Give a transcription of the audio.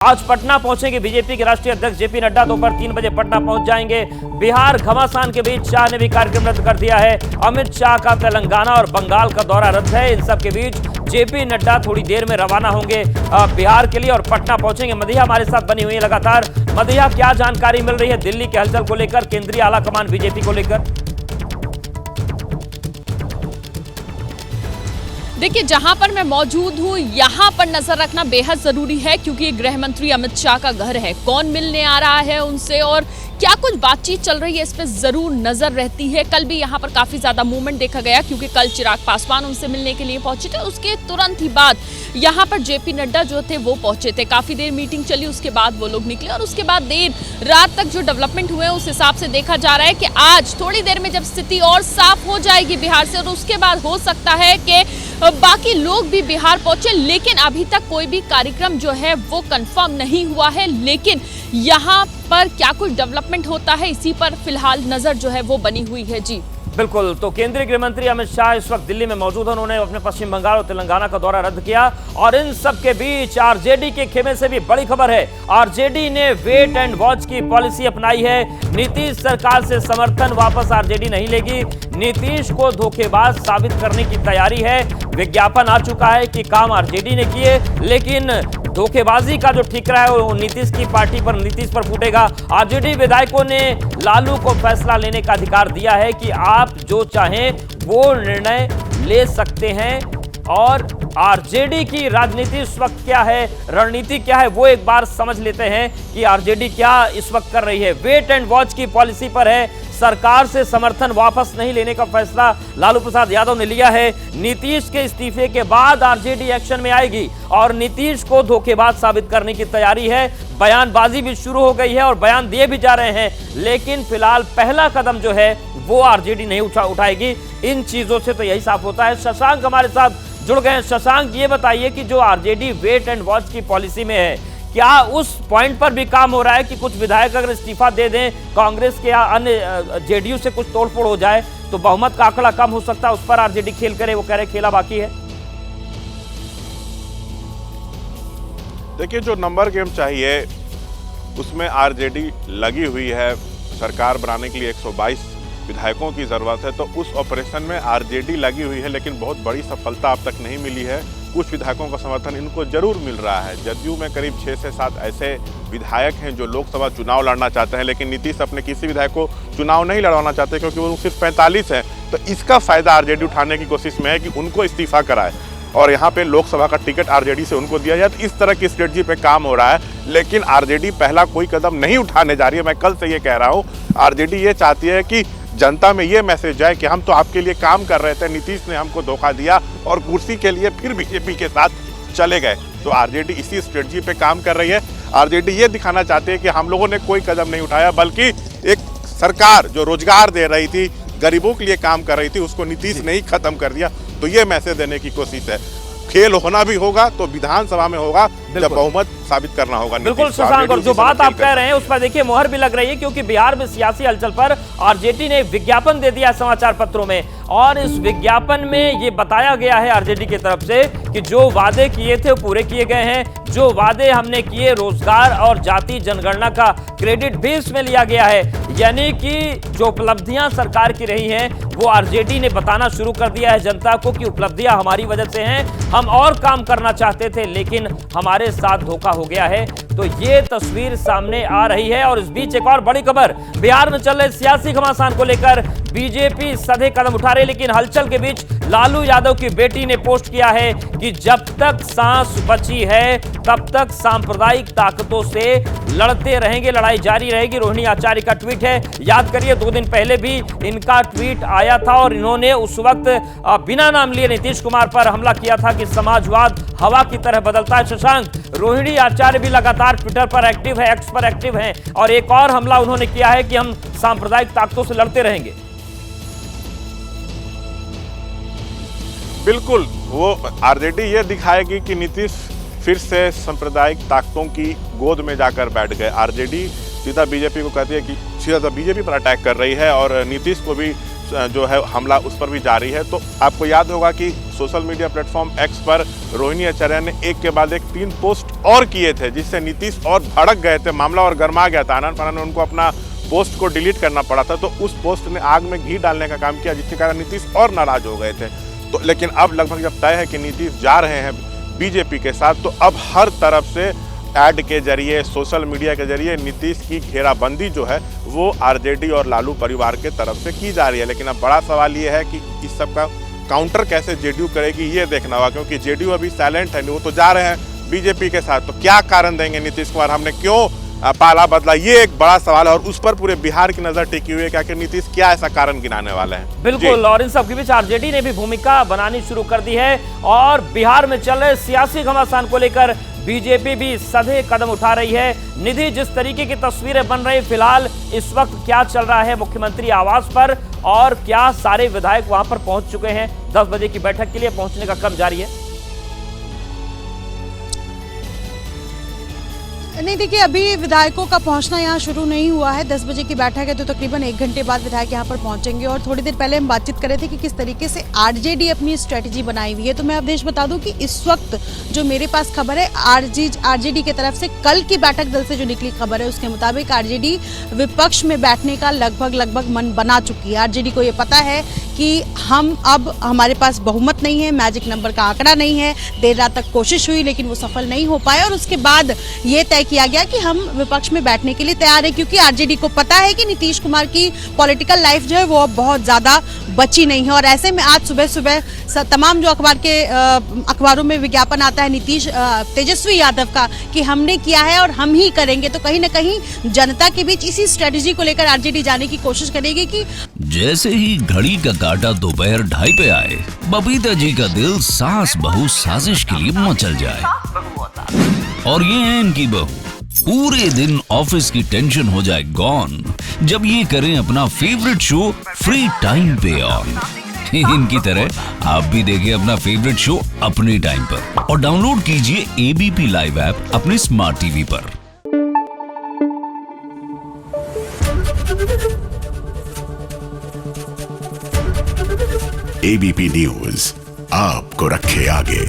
आज पटना पहुंचेंगे बीजेपी के राष्ट्रीय अध्यक्ष जेपी नड्डा। दोपहर 3 बजे पटना पहुंच जाएंगे। बिहार घमासान के बीच शाह ने भी कार्यक्रम रद्द कर दिया है। अमित शाह का तेलंगाना और बंगाल का दौरा रद्द है। इन सब के बीच जेपी नड्डा थोड़ी देर में रवाना होंगे बिहार के लिए और पटना पहुंचेंगे। मदिया हमारे साथ बनी हुई है लगातार। मदिया, क्या जानकारी मिल रही है दिल्ली के हलचल को लेकर, केंद्रीय आला कमान बीजेपी को लेकर? देखिए, जहां पर मैं मौजूद हूं यहां पर नजर रखना बेहद जरूरी है, क्योंकि गृह मंत्री अमित शाह का घर है। कौन मिलने आ रहा है उनसे और क्या कुछ बातचीत चल रही है, इस पे जरूर नजर रहती है। कल भी यहां पर काफी ज्यादा मूवमेंट देखा गया, क्योंकि कल चिराग पासवान उनसे मिलने के लिए पहुंचे थे। उसके तुरंत ही बाद यहां पर जेपी नड्डा जो थे वो पहुंचे थे। काफी देर मीटिंग चली, उसके बाद वो लोग निकले और उसके बाद देर रात तक जो डेवलपमेंट हुए उस हिसाब से देखा जा रहा है कि आज थोड़ी देर में जब स्थिति और साफ हो जाएगी बिहार से, और उसके बाद हो सकता है कि बाकी लोग भी बिहार पहुंचे। लेकिन अभी तक कोई भी कार्यक्रम जो है वो कंफर्म नहीं हुआ है। लेकिन यहाँ पर क्या कुछ डेवलपमेंट होता है, इसी पर फिलहाल नजर जो है वो बनी हुई है। जी बिल्कुल, तो केंद्रीय गृह मंत्री अमित शाह इस वक्त दिल्ली में मौजूद हैं। उन्होंने अपने पश्चिम बंगाल और तेलंगाना का दौरा रद्द किया और इन सब के बीच आरजेडी के खेमे से भी बड़ी खबर है। आरजेडी ने वेट एंड वॉच की पॉलिसी अपनाई है। नीतीश सरकार से समर्थन वापस आरजेडी नहीं लेगी। नीतीश को धोखेबाज साबित करने की तैयारी है। विज्ञापन आ चुका है कि काम आरजेडी ने किए, लेकिन धोखेबाजी का जो ठिकरा है वो नीतीश की पार्टी पर, नीतीश पर फूटेगा। आरजेडी विधायकों ने लालू को फैसला लेने का अधिकार दिया है कि आप जो चाहें वो निर्णय ले सकते हैं। और आरजेडी की राजनीति इस वक्त क्या है, रणनीति क्या है, वो एक बार समझ लेते हैं कि आरजेडी क्या इस वक्त कर रही है। वेट एंड वॉच की पॉलिसी पर है। सरकार से समर्थन वापस नहीं लेने का फैसला लालू प्रसाद यादव ने लिया है। नीतीश के इस्तीफे के बाद आरजेडी एक्शन में आएगी और नीतीश को धोखेबाज साबित करने की तैयारी है। बयानबाजी भी शुरू हो गई है और बयान दिए भी जा रहे हैं, लेकिन फिलहाल पहला कदम जो है वो आरजेडी नहीं उठाएगी। इन चीजों से तो यही साफ होता है। शशांक हमारे साथ जुड़ गए हैं। शशांक, ये बताइए कि जो आरजेडी वेट एंड वॉच की पॉलिसी में है, क्या उस पॉइंट पर भी काम हो रहा है कि कुछ विधायक अगर इस्तीफा दे दें, कांग्रेस के या अन्य जेडीयू से कुछ तोड़फोड़ हो जाए तो बहुमत का आंकड़ा कम हो सकता है, उस पर आरजेडी खेल करे? वो कह रहे खेला बाकी है। देखिए, जो नंबर गेम चाहिए उसमें आरजेडी लगी हुई है। सरकार बनाने के लिए 122 विधायकों की जरूरत है, तो उस ऑपरेशन में आरजेडी लगी हुई है, लेकिन बहुत बड़ी सफलता अब तक नहीं मिली है। कुछ विधायकों का समर्थन इनको जरूर मिल रहा है। जदयू में करीब 6 से 7 ऐसे विधायक हैं जो लोकसभा चुनाव लड़ना चाहते हैं, लेकिन नीतीश अपने किसी विधायक को चुनाव नहीं लड़वाना चाहते, क्योंकि वो सिर्फ 45 हैं। तो इसका फायदा आरजेडी उठाने की कोशिश में है कि उनको इस्तीफा कराए और यहाँ पे लोकसभा का टिकट आरजेडी से उनको दिया जाए। तो इस तरह की स्ट्रेटजी पे काम हो रहा है, लेकिन आरजेडी पहला कोई कदम नहीं उठाने जा रही है। मैं कल से ये कह रहा हूँ, आरजेडी ये चाहती है कि जनता में ये मैसेज जाए कि हम तो आपके लिए काम कर रहे थे, नीतीश ने हमको धोखा दिया और कुर्सी के लिए फिर बीजेपी के साथ चले गए। तो आरजेडी इसी स्ट्रेटजी पे काम कर रही है। आरजेडी ये दिखाना चाहती है कि हम लोगों ने कोई कदम नहीं उठाया, बल्कि एक सरकार जो रोजगार दे रही थी, गरीबों के लिए काम कर रही थी, उसको नीतीश ने ही खत्म कर दिया। तो ये मैसेज देने की कोशिश है। खेल होना भी होगा तो विधानसभा में होगा, जब बहुमत साबित करना होगा। बिल्कुल शशांक, और जो बात आप कह रहे हैं उस पर देखिए मोहर भी लग रही है, क्योंकि बिहार में सियासी हलचल पर आरजेडी ने विज्ञापन दे दिया समाचार पत्रों में, और इस विज्ञापन में ये बताया गया है आरजेडी की तरफ से कि जो वादे किए थे वो पूरे किए गए हैं। जो वादे हमने किए, रोजगार और जाति जनगणना का क्रेडिट भी इसमें लिया गया है। यानी कि जो उपलब्धियां सरकार की रही हैं वो आरजेडी ने बताना शुरू कर दिया है जनता को कि उपलब्धियां हमारी वजह से हैं, हम और काम करना चाहते थे लेकिन हमारे साथ धोखा हो गया है। तो ये तस्वीर सामने आ रही है। और इस बीच एक और बड़ी खबर, बिहार में चल रहे सियासी घमासान को लेकर बीजेपी सधे कदम उठा रही, लेकिन हलचल के बीच लालू यादव की बेटी ने पोस्ट किया है कि जब तक सांस बची है तब तक सांप्रदायिक ताकतों से लड़ते रहेंगे, लड़ाई जारी रहेगी। रोहिणी आचार्य का ट्वीट है, याद करिए 2 दिन पहले भी इनका ट्वीट आया था और इन्होंने उस वक्त बिना नाम लिए नीतीश कुमार पर हमला किया था कि समाजवाद हवा की तरह बदलता है। शशांक, रोहिणी आचार्य भी लगातार ट्विटर पर एक्टिव है, एक्स पर एक्टिव हैं, और एक और हमला उन्होंने किया है कि हम सांप्रदायिक ताकतों से लड़ते रहेंगे। बिल्कुल, वो आरजेडी ये दिखाएगी कि नीतीश फिर से सांप्रदायिक ताकतों की गोद में जाकर बैठ गए। आरजेडी सीधा बीजेपी को कहती है कि सीधा बीजेपी पर अटैक कर रही है और नीतीश को भी जो है हमला उस पर भी जारी है। तो आपको याद होगा कि सोशल मीडिया प्लेटफॉर्म एक्स पर रोहिणी आचार्य ने एक के बाद एक 3 पोस्ट और किए थे, जिससे नीतीश और भड़क गए थे, मामला और गर्मा गया था। आनंद पानन ने उनको अपना पोस्ट को डिलीट करना पड़ा था। तो उस पोस्ट ने आग में घी डालने का काम किया, जिसके कारण नीतीश और नाराज हो गए थे। तो लेकिन अब लगभग जब तय है कि नीतीश जा रहे हैं बीजेपी के साथ, तो अब हर तरफ से ऐड के जरिए, सोशल मीडिया के जरिए नीतीश की घेराबंदी जो है वो आरजेडी और लालू परिवार के तरफ से की जा रही है। लेकिन अब बड़ा सवाल ये है कि इस सब का काउंटर कैसे जेडीयू करेगी, ये देखना होगा, क्योंकि जेडीयू अभी साइलेंट है, वो तो जा रहे हैं बीजेपी के साथ। तो क्या कारण देंगे नीतीश कुमार, हमने क्यों पाला बदला, ये एक बड़ा सवाल है और उस पर पूरे बिहार की नजर टिकी हुई है कि आखिर नीतीश क्या ऐसा कारण गिनाने वाले हैं। बिल्कुल, और इन सब के बीच आरजेडी ने भी भूमिका बनानी शुरू कर दी है और बिहार में चल रहे सियासी घमासान को लेकर बीजेपी भी सधे कदम उठा रही है। निधि, जिस तरीके की तस्वीरें बन रही फिलहाल इस वक्त क्या चल रहा है मुख्यमंत्री आवास पर, और क्या सारे विधायक वहां पर पहुंच चुके हैं? 10 बजे की बैठक के लिए पहुंचने का क्रम जारी है। नहीं, देखिए अभी विधायकों का पहुंचना यहाँ शुरू नहीं हुआ है। 10 बजे की बैठक है तो तकरीबन 1 घंटे बाद विधायक यहाँ पर पहुंचेंगे। और थोड़ी देर पहले हम बातचीत कर रहे थे कि किस तरीके से आरजेडी अपनी स्ट्रेटजी बनाई हुई है। तो मैं अवधेश बता दूं कि इस वक्त जो मेरे पास खबर है आरजेडी की तरफ से कल की बैठक दल से जो निकली खबर है उसके मुताबिक आरजेडी विपक्ष में बैठने का लगभग मन बना चुकी है। आरजेडी को ये पता है कि हम अब हमारे पास बहुमत नहीं है, मैजिक नंबर का आंकड़ा नहीं है। देर रात तक कोशिश हुई लेकिन वो सफल नहीं हो पाए और उसके बाद ये तय किया गया कि हम विपक्ष में बैठने के लिए तैयार है, क्योंकि आरजेडी को पता है कि नीतीश कुमार की पॉलिटिकल लाइफ जो है वो अब बहुत ज्यादा बची नहीं है। और ऐसे में आज सुबह सुबह तमाम जो अखबारों में विज्ञापन आता है नीतीश तेजस्वी यादव का कि हमने किया है और हम ही करेंगे, तो कहीं ना कहीं जनता के बीच इसी स्ट्रेटेजी को लेकर आरजेडी जाने की कोशिश करेगी। कि जैसे ही घड़ी का काटा दोपहर 2:30 पे आए, बबीता जी का दिल सास बहू साजिश के लिए मचल जाए। और ये है इनकी बहू, पूरे दिन ऑफिस की टेंशन हो जाए गॉन जब ये करें अपना फेवरेट शो फ्री टाइम पे ऑन। इनकी तरह आप भी देखिए अपना फेवरेट शो अपने टाइम पर और डाउनलोड कीजिए एबीपी लाइव ऐप अपने स्मार्ट टीवी पर। एबीपी न्यूज आपको रखे आगे।